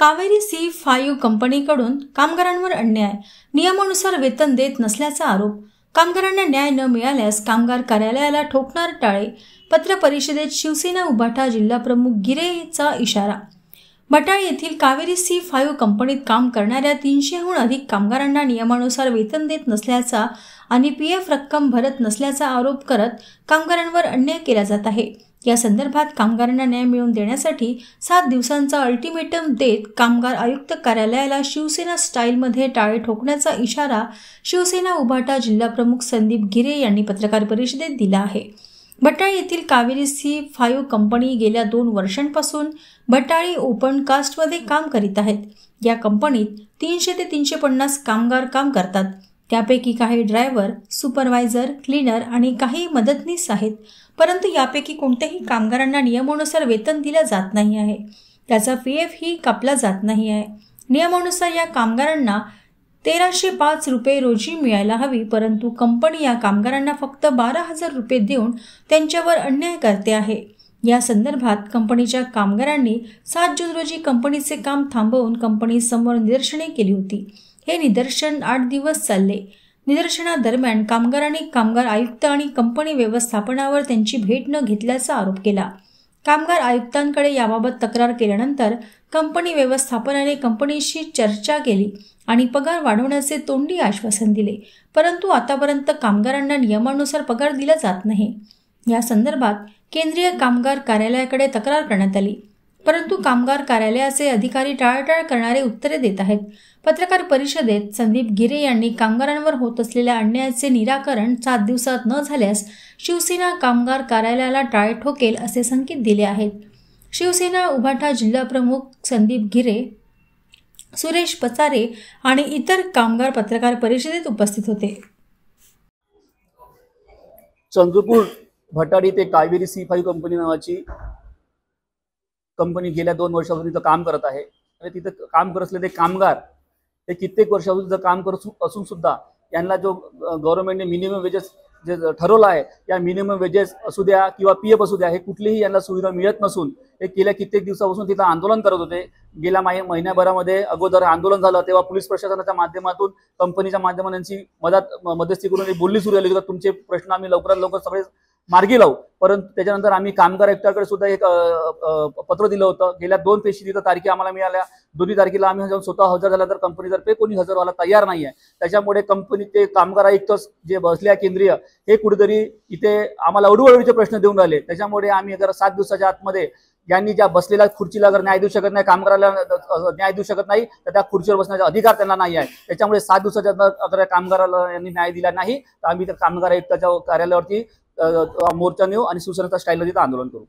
Kaveri C5 कंपनीकडून कामगारांवर अन्याय, नियमानुसार वेतन देत नसल्याचा आरोप। कामगारांना न्याय न मिळाल्यास कामगार कार्यालयाला ठोकणार टाळे। पत्र परिषदेत शिवसेना उभाटा जिल्हाप्रमुख गिरेचा इशारा। बटाळे येथील कावेरी C5 कंपनीत काम करणाऱ्या 300हून अधिक कामगारांना नियमानुसार वेतन देत नसल्याचा आणि PF रक्कम भरत नसल्याचा आरोप करत कामगारांवर अन्याय केला जात आहे। या संदर्भात कामगारांना न्याय मिळवून देण्यासाठी 7 दिवसांचा अल्टिमेटम देत कामगार आयुक्त कार्यालयाला शिवसेना स्टाईलमध्ये टाळे ठोकण्याचा इशारा शिवसेना उभाटा जिल्हाप्रमुख संदीप गिरे यांनी पत्रकार परिषदेत दिला आहे। बटाळे येथील कावेरी C5 कंपनी गेल्या 2 वर्षांपासून बटाळे ओपन कास्टमध्ये काम करीत आहेत। या कंपनीत 300 ते 350 कामगार काम करतात। त्यापैकी काही ड्रायव्हर, सुपरवायझर, क्लीनर आणि काही मदतनीस आहेत। परंतु यापैकी कोणत्याही कामगारांना नियमानुसार वेतन दिले जात नाही आहे। त्याचा PF ही कापला जात नाही आहे। नियमानुसार या कामगारांना 1305 रुपये रोजी मिळायला हवी, परंतु कंपनी या कामगारांना फक्त 12,000 रुपये देऊन त्यांच्यावर अन्याय करते आहे। या संदर्भात कंपनीच्या कामगारांनी 7 जून रोजी कंपनीचे काम थांबवून कंपनीसमोर निदर्शने केली होती। हे निदर्शन 8 दिवस चालले। निदर्शनादरम्यान कामगारांनी कामगार आयुक्त आणि कंपनी व्यवस्थापनावर त्यांची भेट न घेतल्याचा आरोप केला। कामगार आयुक्तांकडे याबाबत तक्रार केल्यानंतर कंपनी व्यवस्थापनाने कंपनीशी चर्चा केली आणि पगार वाढवण्याचे तोंडी आश्वासन दिले, परंतु आतापर्यंत कामगारांना नियमानुसार पगार दिला जात नाही। या संदर्भात केंद्रीय कामगार कार्यालयाकडे तक्रार करण्यात आली, परंतु कामगार कार्यालयाचे अधिकारी टाळाटाळ करणारे उत्तरे देत आहेत। पत्रकार परिषदेत संदीप गिरे यांनी कामगारांवर होत असलेल्या अन्यायाचे निराकरण 7 दिवसात न झाल्यास शिवसेना कामगार कार्यालयाला टाळे ठोकेल असे संकेत दिले आहेत। शिवसेना उभाटा जिल्हाप्रमुख संदीप गिरे, सुरेश पचारे आणि इतर कामगार पत्रकार परिषदेत उपस्थित होते। चंद्रपूर भटाडी ते कावेरी C5 कंपनी नावाची कंपनी गेल्या 2 वर्षापासून तिथं काम करत आहे आणि तिथं काम करत असलेले कामगार हे कित्येक वर्षापासून तिथं काम करत असून सुद्धा यांना जो गव्हर्नमेंटने मिनिमम वेजेस जे ठरवलं आहे, या मिनिमम वेजेस असू द्या किंवा PF असू द्या, हे कुठलीही यांना सुविधा मिळत नसून हे गेल्या कित्येक दिवसापासून तिथं आंदोलन करत होते। गेल्या महिन्याभरामध्ये अगोदर आंदोलन झालं तेव्हा पोलीस प्रशासनाच्या माध्यमातून, कंपनीच्या माध्यमातून यांची मध्यस्थी करून बोलणी सुरू झाली की तुमचे प्रश्न आम्ही लवकरात लवकर सगळे मार्गी लावू। परंतु त्याच्यानंतर आम्ही कामगार आयुक्ताकडे सुद्धा एक पत्र दिलं होतं। गेल्या 2 पेशी तिथं तारखी आम्हाला मिळाल्या। 2 तारखेला आम्ही जाऊन स्वतः हजर झाला तर कंपनीतर्फे कोणी हजर व्हायला तयार नाही आहे। त्याच्यामुळे कंपनीचे कामगार आयुक्त जे बसले केंद्रीय, हे कुठेतरी इथे आम्हाला अडूअडूचे प्रश्न देऊन राहिले। त्याच्यामुळे आम्ही अगर 7 दिवसाच्या आतमध्ये यांनी ज्या बसलेल्या खुर्चीला अगर न्याय देऊ शकत नाही, कामगाराला न्याय देऊ शकत नाही, तर त्या खुर्चीवर बसण्याचा अधिकार त्यांना नाही आहे। त्याच्यामुळे 7 दिवसाच्या अगर कामगाराला यांनी न्याय दिला नाही तर आम्ही त्या कामगार आयुक्ताच्या कार्यालयावरती मोर्चा नेऊ आणि शिवसेनेचा स्टाईलला तिथं आंदोलन करू।